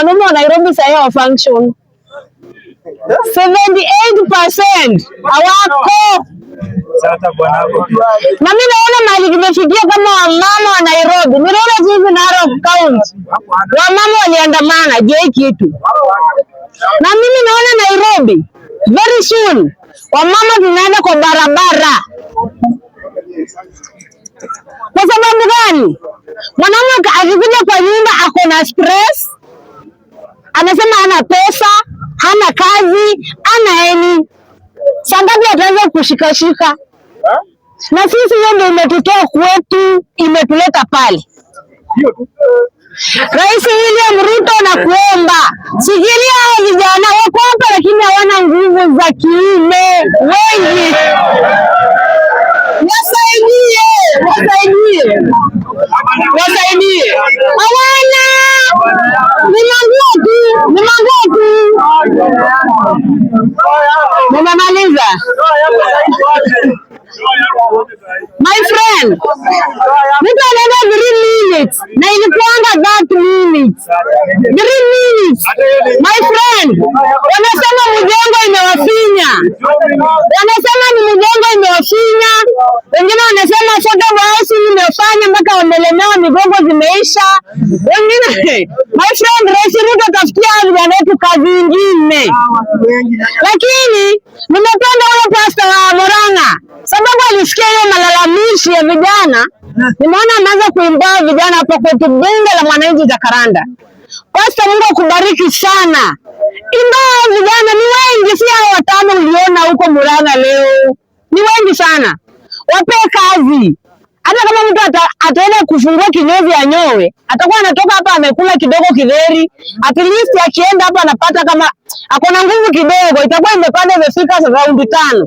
Wanaume wa Nairobi sasa hiyo function 78% hawako. Na mimi naona mali kimefikia kama wamama wa Nairobi. Niliona hivi Narok County. Wamama waliandamana je kitu. Na mimi naona Nairobi very soon wamama tunaenda kwa barabara. Kwa sababu gani? Mwanaume akikuja kwa nyumba ako na stress. Anasema hana pesa, hana kazi, hana heni. Sangapi ataanza kushikashika? Na sisi hiyo ndio imetutoa kwetu, imetuleta pale. Rais William Ruto na kuomba, sikilia hao vijana wako hapa lakini hawana nguvu za kiume. Wengi. Wasaidie. Hawana. Ni mangotu. Nimemaliza. My friend, niko anaenda 3 minutes na ilikuanga 30 minutes. 3 minutes. My friend, wanasema mjengo imewafinya. Wanasema ni mjengo imewafinya. Wengine wanasema soda wasi imefanya mpaka wamelemewa migongo zimeisha. Wengine, my friend, Rais Ruto tafutia vijana wetu kazi nyingine. Lakini nimependa ule pastor wa Murang'a sababu alisikia hiyo malalamishi ya vijana. Nimeona ameanza kuimbaa vijana hapo kwetu bunge la mwananchi Jacaranda. Pastor, Mungu akubariki sana. Imbaa vijana ni wengi, si hao 5 uliona huko Murang'a leo. Ni wengi sana. Wape kazi. Hata kama mtu ataenda kufungua kinyozi anyoe, atakuwa anatoka hapa amekula kidogo kidheri. At least akienda hapa anapata kama akona nguvu kidogo, itakuwa imepanda imefika round 5.